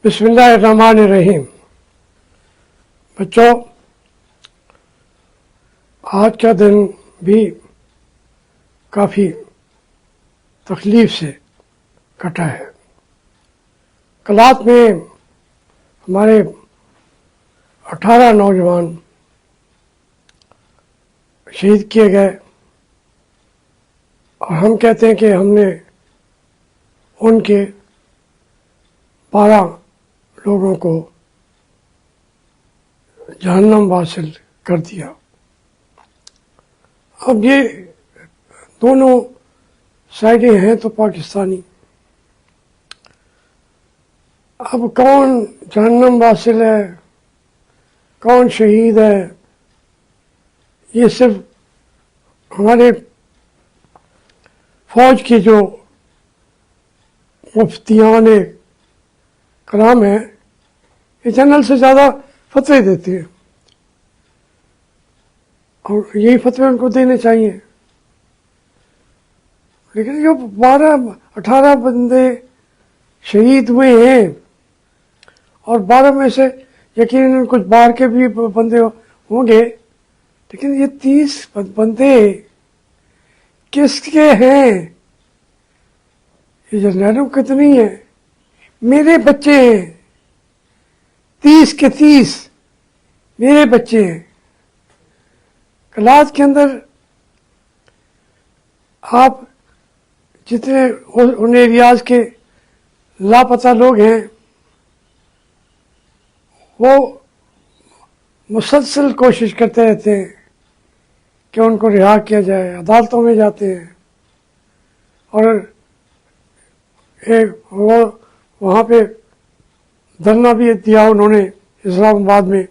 بسم اللہ الرحمن الرحیم۔ بچوں، آج کا دن بھی کافی تکلیف سے کٹا ہے۔ کلات میں ہمارے 18 نوجوان شہید کیے گئے، اور ہم کہتے ہیں کہ ہم نے ان کے 12 لوگوں کو جہنم واصل کر دیا۔ اب یہ دونوں سائڈیں ہیں تو پاکستانی، اب کون جہنم واصل ہے، کون شہید ہے، یہ صرف ہمارے فوج کی جو مفتیان کرام ہیں، یہ جنرل سے زیادہ فتوے دیتے ہیں، اور یہی فتوے ان کو دینے چاہیے۔ لیکن جو 18 بندے شہید ہوئے ہیں، اور 12 میں سے یقیناً کچھ باہر کے بھی بندے ہوں گے، لیکن یہ 30 بندے کس کے ہیں؟ یہ جنرلوں کے تو نہیں ہیں، میرے بچے ہیں، 30 کے 30 میرے بچے ہیں۔ کلاس کے اندر آپ جتنے ان ایریاز کے لاپتہ لوگ ہیں، وہ مسلسل کوشش کرتے رہتے ہیں کہ ان کو رہا کیا جائے، عدالتوں میں جاتے ہیں، اور وہ وہاں پہ دھرنا بھی دیا انہوں نے اسلام آباد میں،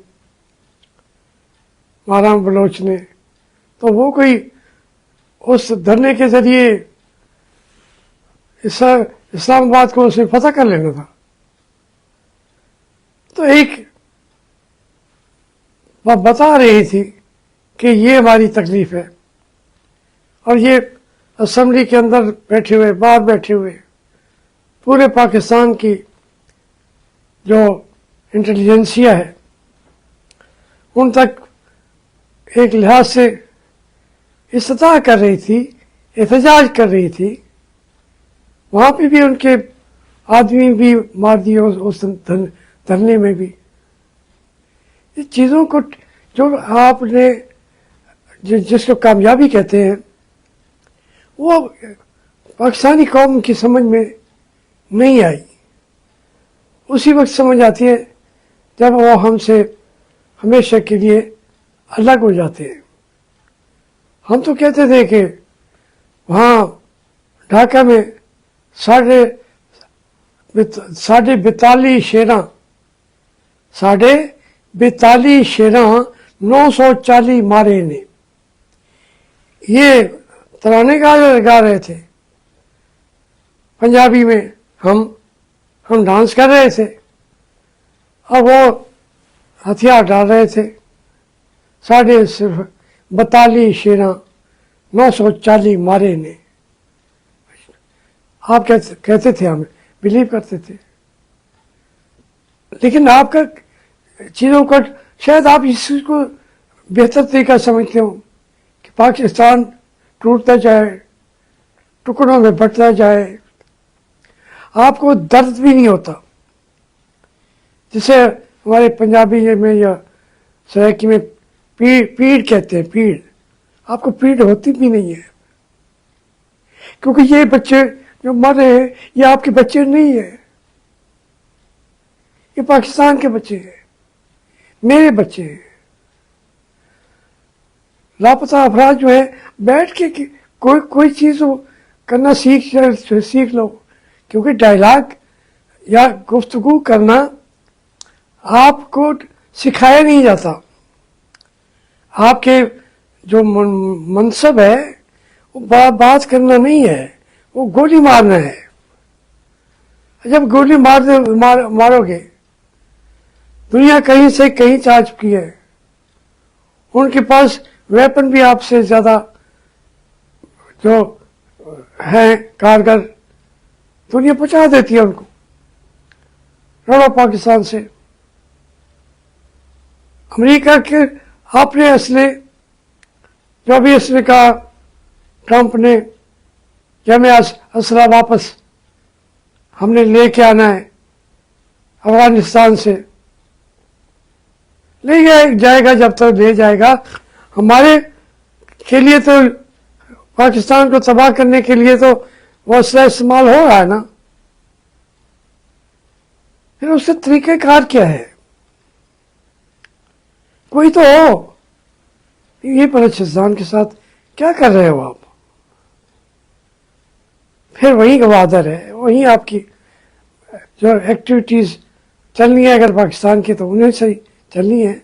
مارام بلوچ نے، تو وہ کوئی اس دھرنے کے ذریعے اسلام آباد کو اسے فتح کر لینا تھا۔ تو ایک بتا رہی تھی کہ یہ ہماری تکلیف ہے، اور یہ اسمبلی کے اندر بیٹھے ہوئے، باہر بیٹھے ہوئے پورے پاکستان کی جو انٹیلیجنسیا ہے، ان تک ایک لحاظ سے استدعا کر رہی تھی، احتجاج کر رہی تھی۔ وہاں پہ بھی ان کے آدمی بھی مار دیے اس دھرنے میں بھی۔ اس چیزوں کو جو آپ نے جس کو کامیابی کہتے ہیں، وہ پاکستانی قوم کی سمجھ میں نہیں آئی۔ اسی وقت سمجھ آتی ہے جب وہ ہم سے ہمیشہ کے لیے الگ ہو جاتے ہیں۔ ہم تو کہتے تھے کہ وہاں ڈھاکہ میں 42 شیراں 940 مارے نے۔ یہ ترانے گا رہے تھے پنجابی میں، ہم ڈانس کر رہے تھے، اور وہ ہتھیار ڈال رہے تھے۔ 42 شیراں 940 مارے نے، آپ کہتے تھے، ہم بلیو کرتے تھے۔ لیکن آپ کا چیزوں کو شاید آپ اس چیز کو بہتر طریقہ سمجھتے ہو کہ پاکستان ٹوٹتا جائے، ٹکڑوں میں بٹتا جائے، آپ کو درد بھی نہیں ہوتا، جسے ہمارے پنجابی میں یا سرائکی میں پیڑ کہتے ہیں۔ پیڑ، آپ کو پیڑ ہوتی بھی نہیں ہے، کیونکہ یہ بچے جو مر رہے ہیں یہ آپ کے بچے نہیں ہیں، یہ پاکستان کے بچے ہیں، میرے بچے ہیں۔ لاپتہ افراد جو ہیں، بیٹھ کے کوئی چیز کرنا سیکھ لو، کیونکہ ڈائلاگ یا گفتگو کرنا آپ کو سکھایا نہیں جاتا۔ آپ کے جو منصب ہے وہ بات کرنا نہیں ہے، وہ گولی مارنا ہے۔ جب گولی مارو گے، دنیا کہیں سے کہیں جا چکی ہے، ان کے پاس ویپن بھی آپ سے زیادہ جو ہیں کارگر، دنیا پہنچا دیتی ہے ان کو۔ लड़ो पाकिस्तान से। अमेरिका के अपने असले, जो भी असले कहा ट्रंप ने कि हमें असला वापस हमने लेके आना है अफगानिस्तान से, ले जाएगा जब तक ले जाएगा। हमारे के लिए तो पाकिस्तान को तबाह करने के लिए तो वो असला इस्तेमाल हो रहा है ना, फिर उसके तरीक़ेकार क्या है? कोई तो हो। ये बलूचिस्तान के साथ क्या कर रहे हो आप? फिर वही गवादर है, वही आपकी जो एक्टिविटीज़ चलनी है अगर पाकिस्तान की तो उन्हें सही चलनी है।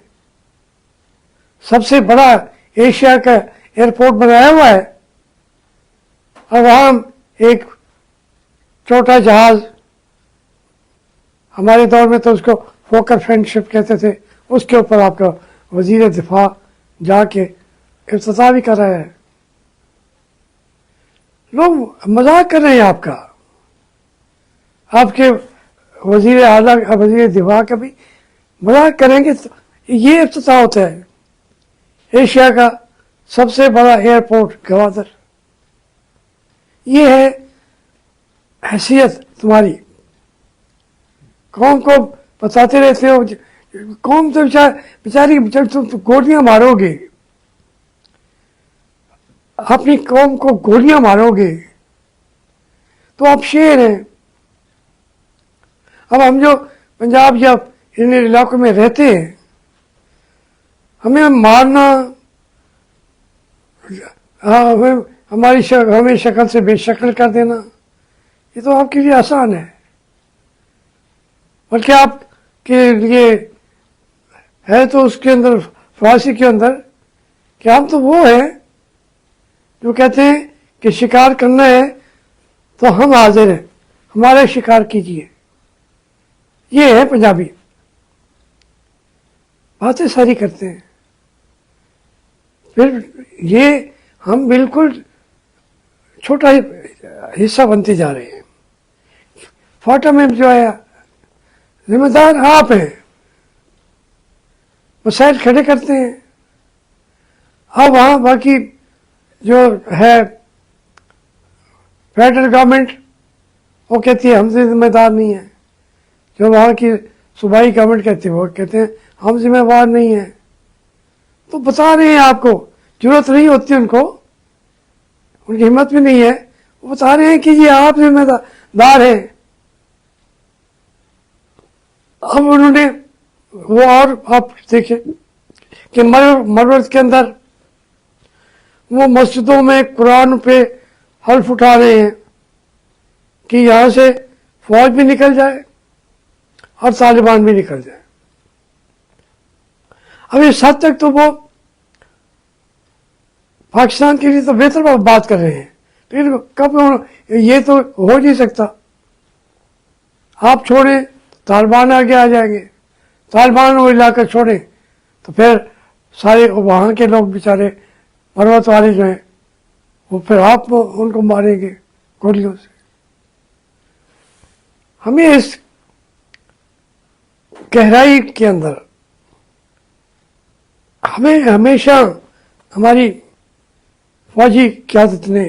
सबसे बड़ा एशिया का एयरपोर्ट बनाया हुआ है और वहाँ एक छोटा जहाज़, हमारे दौर में तो उसको फोकर फ्रेंडशिप कहते थे, उसके ऊपर आपका वजीर दिफा जाके इफ्तिताह भी कर रहा है। लोग मजाक कर रहे हैं आपका, आपके वजीर आला वजीर दिफा का भी मजाक करेंगे तो ये इफ्तिताह होता है एशिया का सबसे बड़ा एयरपोर्ट गवादर। ये है हैसियत तुम्हारी। कौम को बताते रहते हो, कौम तो बेचारी जब तुम गोलियां मारोगे, अपनी कौम को गोलियां मारोगे तो आप शेर हैं। अब हम जो पंजाब या इन इलाकों में रहते हैं, हमें मारना, हमें शक्ल से बेशक्ल कर देना, ये तो आपके लिए आसान है। बल्कि आपके लिए है तो उसके अंदर फांसी के अंदर कि हम तो वो हैं जो कहते हैं कि शिकार करना है तो हम हाजिर हैं, हमारा शिकार कीजिए। ये है पंजाबी, बातें सारी करते हैं। फिर ये हम बिल्कुल छोटा हिस्सा बनते जा रहे हैं। फाटा में जो आया, जिम्मेदार आप हैं, मसाइल खड़े करते हैं। अब वहाँ बाकी जो है फेडरल गवर्नमेंट वो कहती है हमसे जिम्मेदार नहीं है, जो वहाँ की सूबाई गवर्नमेंट कहती है वो कहते हैं हम जिम्मेवार नहीं हैं। तो बता रहे हैं आपको, जरूरत नहीं होती उनको, उनकी हिम्मत भी नहीं है, वो बता रहे हैं कि ये आप जिम्मेदार हैं। अब उन्होंने वो, और आप देखिए कि मरवत के अंदर वो मस्जिदों में कुरान पे हल्फ उठा रहे हैं कि यहाँ से फौज भी निकल जाए और तालिबान भी निकल जाए। अब इस हद तक तो वो पाकिस्तान के लिए तो बेहतर बात कर रहे हैं, लेकिन कब ये तो हो नहीं सकता। आप छोड़ें, तालिबान आगे आ जाएंगे, तालिबान वो इलाका छोड़ें तो फिर सारे वहाँ के लोग बेचारे पर्वत वाले जो हैं वो फिर आप उनको मारेंगे गोलियों से। हमें इस गहराई के अंदर हमें हमेशा हमारी फौजी क़यादत ने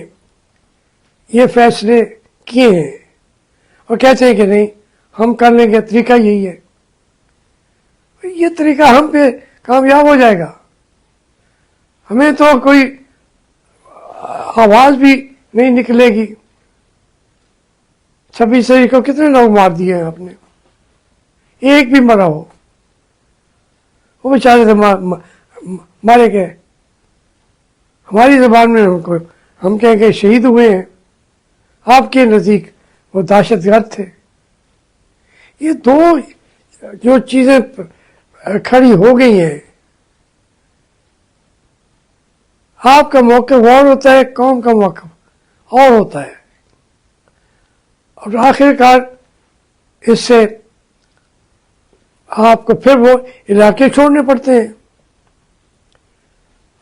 ये फैसले किए हैं और कहते हैं कि नहीं हम कर लेंगे, तरीका यही है। ये तरीका हम पे कामयाब हो जाएगा, हमें तो कोई आवाज भी नहीं निकलेगी। 26 तारीख को कितने लोग मार दिए हैं आपने, एक भी मरा हो, वो बेचारे तो मारे गए। हमारी ज़बान में उनको हम कहेंगे शहीद हुए हैं, आपके नज़दीक वो दहशतगर्द थे। ये दो जो चीज़ें खड़ी हो गई हैं, आपका मौक़िफ़ और होता है, कौम का मौक़िफ़ और होता है, और आखिरकार इससे आपको फिर वो इलाके छोड़ने पड़ते हैं।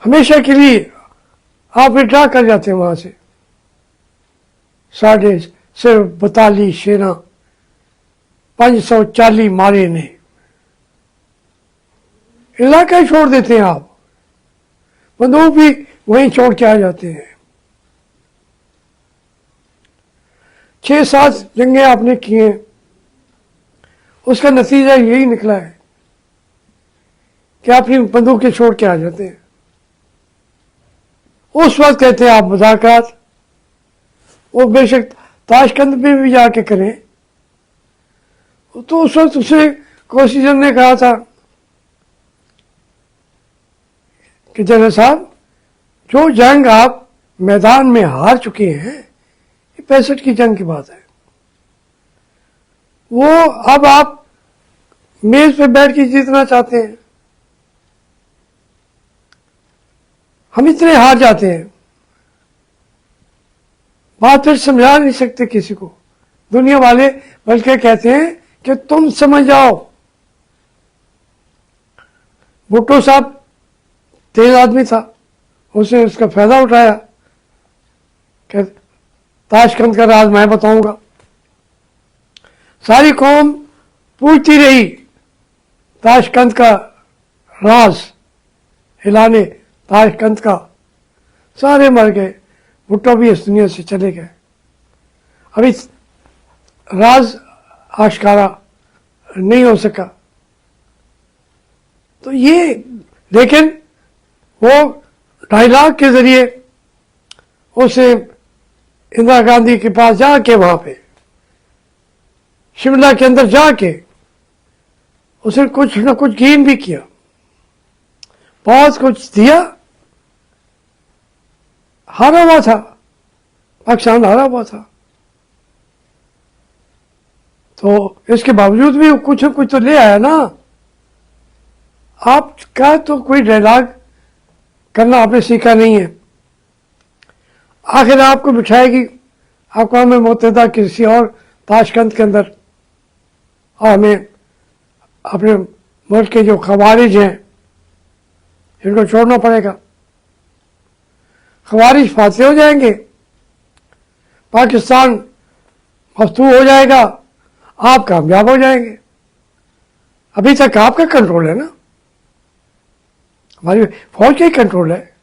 हमेशा के लिए आप विड्रा कर जाते हैं वहाँ से, साढ़े सिर्फ 42 सेना 540 मारे ने, इलाका ही छोड़ देते हैं आप, बंदूक भी वहीं छोड़ के आ जाते हैं। 6-7 जंगें आपने की हैं, उसका नतीजा यही निकला है कि अपनी बंदूकें छोड़ के आ जाते हैं। उस वक्त कहते हैं आप मुज़ाकरात, वो बेशक ताशकंद में भी जाके करें। तो उस वक्त उसने कोशिशर ने कहा था कि जनरल साहब, जो जंग आप मैदान में हार चुके हैं, ये 65 की जंग की बात है, वो अब आप मेज पे बैठ के जीतना चाहते हैं। हम इतने हार जाते हैं, बात फिर समझा नहीं सकते किसी को, दुनिया वाले बल्कि कहते हैं कि तुम समझ जाओ। भुट्टो साहब तेज आदमी था, उसने उसका फायदा उठाया कि ताशकंद का राज मैं बताऊंगा। सारी कौम पूछती रही ताशकंद का राज, हिलाने ताशकंद का, सारे मर गए, भुट्टो भी इस दुनिया से चले गए। अभी राज आश्कारा नहीं हो सका। तो ये, लेकिन वो डायलॉग के जरिए उसे इंदिरा गांधी के पास जाके, वहां पे शिमला के अंदर जाके उसने कुछ न कुछ गेन भी किया, बहुत कुछ दिया। हारा हुआ था, पाकिस्तान हारा हुआ था, तो इसके बावजूद भी कुछ न कुछ तो ले आया ना। आपका तो कोई डायलॉग करना आपने सीखा नहीं है। आखिर आपको बिठाएगी अक़वाम मुत्तहिदा किसी और ताशकंद के अंदर, और हमें अपने मुल्क के जो खवारिज हैं इनको छोड़ना पड़ेगा। खवारिज फातह हो जाएंगे, पाकिस्तान मफतूह हो जाएगा, आप कामयाब हो जाएंगे। अभी तक आपका कंट्रोल है ना, हमारी फौज का ही कंट्रोल है।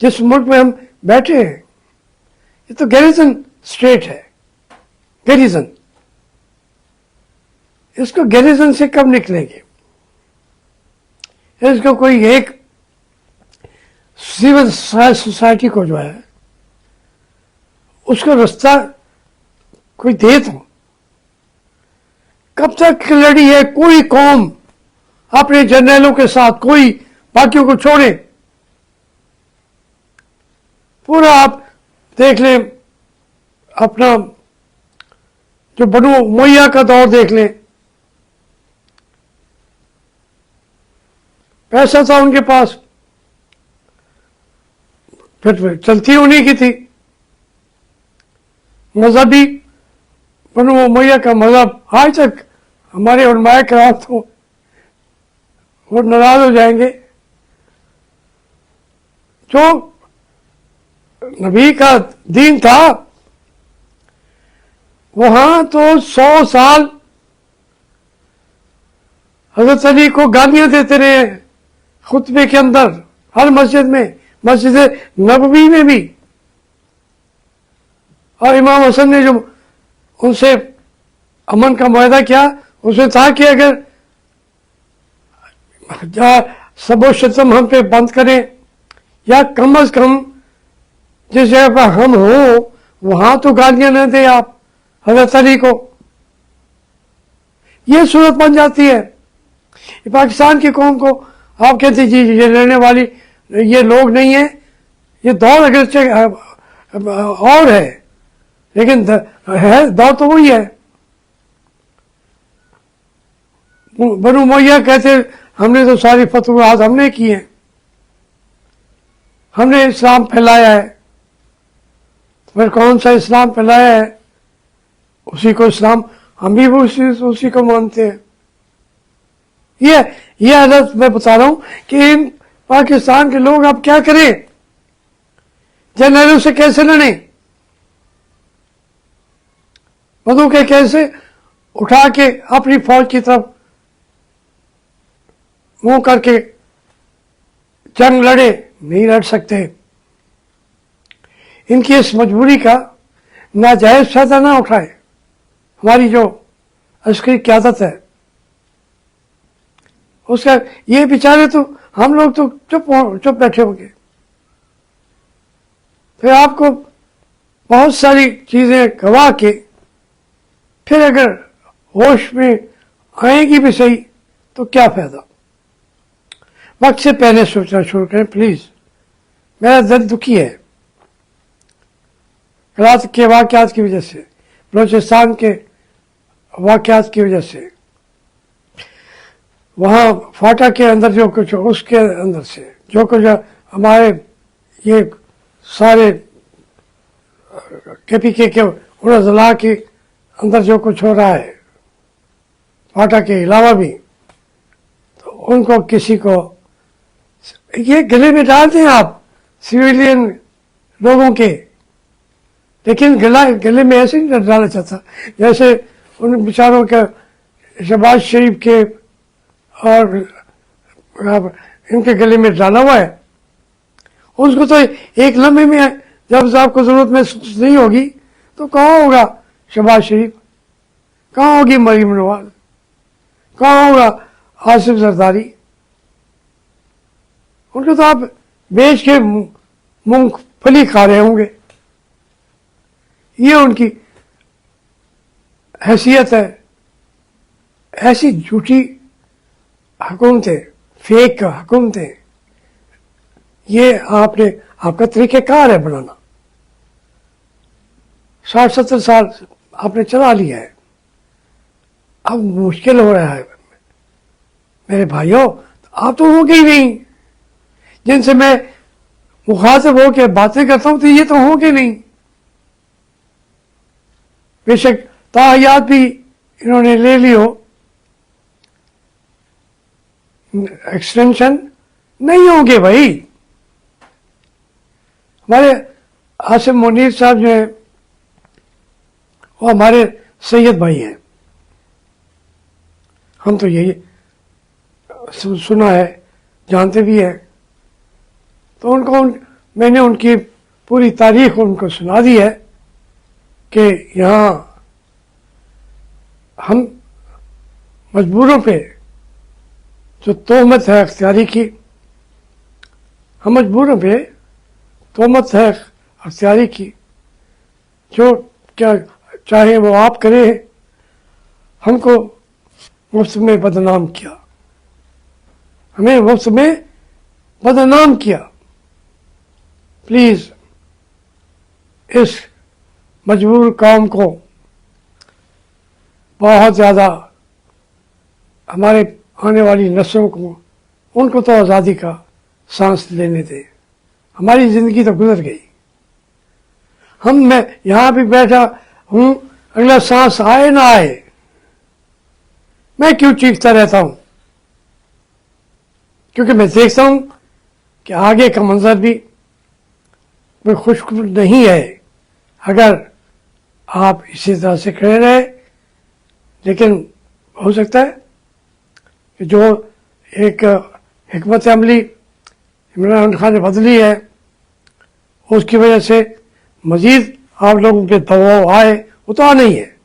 जिस मुल्क में हम बैठे हैं, ये तो गैरिजन स्टेट है, गैरिजन। इसको गैरिजन से कब निकलेंगे? इसको कोई एक सिविल सोसाइटी को जो है उसको रास्ता कोई दे तो। कब तक लड़ी है कोई कौम अपने जर्नलों के साथ, कोई बाकियों को छोड़े? पूरा आप देख लें, अपना जो बनु उमय्या का दौर देख लें, पैसा था उनके पास, फिर चलती उन्हीं की थी। मजहबी बनु उमय्या का मजहब आज तक हमारे उलमाए कराम तो वो नाराज हो जाएंगे। जो नबी का दीन था, वहां तो 100 साल हजरत अली को गालियां देते रहे खुतबे के अंदर, हर मस्जिद में, मस्जिद नबवी में भी। और इमाम हसन ने जो उनसे अमन का मुआहदा किया, उसमें था कि अगर सबो शतम हम पे बंद करें, या कम अज कम जिस जगह पर हम हो वहां तो गालियां न दें आप हजरत अली को। ये सूरत बन जाती है। पाकिस्तान की कौम को आप कहते जी ये रहने वाली ये लोग नहीं है, ये दौर अगर और है, लेकिन है दौर तो वही है। बनु उमय्या कहते हमने तो सारी फतवात हमने की हैं, हमने इस्लाम फैलाया है। तो फिर कौन सा इस्लाम फैलाया है? उसी को इस्लाम, हम भी उसी को मानते हैं। ये हालत मैं बता रहा हूं कि इन पाकिस्तान के लोग अब क्या करें, जर्नलों से कैसे लड़ें, बंदूकें कैसे उठा के अपनी फौज की तरफ मुंह करके जंग लड़े, नहीं लड़ सकते। इनकी इस मजबूरी का नाजायज फायदा ना उठाए। हमारी जो अस्करी क़यादत है उसका, ये बेचारे तो, हम लोग तो चुप बैठे होंगे। फिर आपको बहुत सारी चीजें गवा के फिर अगर होश में आएगी भी सही तो क्या फायदा। वक्त से पहले सोचना शुरू करें प्लीज। मेरा दिल दुखी है रात के वाकयात की वजह से, बलूचिस्तान के वाकयात की वजह से, वहाँ फाटा के अंदर जो कुछ, उसके अंदर से जो कुछ हमारे ये सारे KPK के उड़ज़ला के अंदर जो कुछ हो रहा है, फाटा के अलावा भी, तो उनको किसी को ये गले में डालते हैं आप सिविलियन लोगों के, लेकिन गले में ऐसे नहीं डालना चाहता जैसे उन बेचारों के शहबाज शरीफ के और इनके गले में डाला हुआ है। उसको तो एक लम्हे में, जब आपको जरूरत महसूस नहीं होगी तो कहाँ होगा शहबाज शरीफ, कहाँ होगी मरीम नवाज, कहाँ होगा आसिफ जरदारी। उनको तो आप बेच के मूंगफली खा रहे होंगे। ये उनकी हैसियत है। ऐसी झूठी हुकूमतें, फेक हुकूमतें, ये आपका तरीक़ेकार है बनाना। 60-70 साल आपने चला लिया है, अब मुश्किल हो रहा है। मेरे भाइयों, आप तो होंगे ही नहीं। जिनसे मैं मुखातिब होकर बातें करता हूं तो ये तो होंगे नहीं। बेशक ताहयात भी इन्होंने ले ली हो, एक्सटेंशन नहीं होंगे भाई। हमारे आसिफ मुनीर साहब जो है वो हमारे सैयद भाई हैं। हम तो यही सुना है, जानते भी हैं। तो मैंने उनकी पूरी तारीख उनको सुना दी है कि यहाँ हम मजबूरों पे जो तोहमत है अख्तियारी की, हम मजबूरों पे तोहमत है अख्तियारी की, जो क्या चाहे वो आप करें, हमको मुफ्त में बदनाम किया, हमें मुफ्त में बदनाम किया। प्लीज इस मजबूर कौम को बहुत ज़्यादा, हमारे आने वाली नस्लों को, उनको तो आज़ादी का सांस लेने दे। हमारी ज़िंदगी तो गुजर गई। मैं यहाँ भी बैठा हूँ, अगला सांस आए ना आए मैं क्यों चीखता रहता हूँ, क्योंकि मैं देखता हूँ कि आगे का मंजर भी कोई खुशखबर नहीं है अगर आप इसी तरह से खड़े रहे। लेकिन हो सकता है कि जो एक हिकमत अमली इमरान खान ने बदली है, उसकी वजह से मजीद आप लोगों पे दबाव आए, वो तो नहीं है।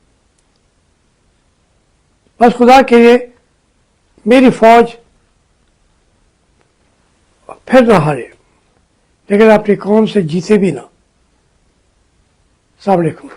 बस खुदा के लिए मेरी फौज फिर ना हारे, लेकिन अपनी कौम से जीते भी ना। अस्सलाम वालेकुम।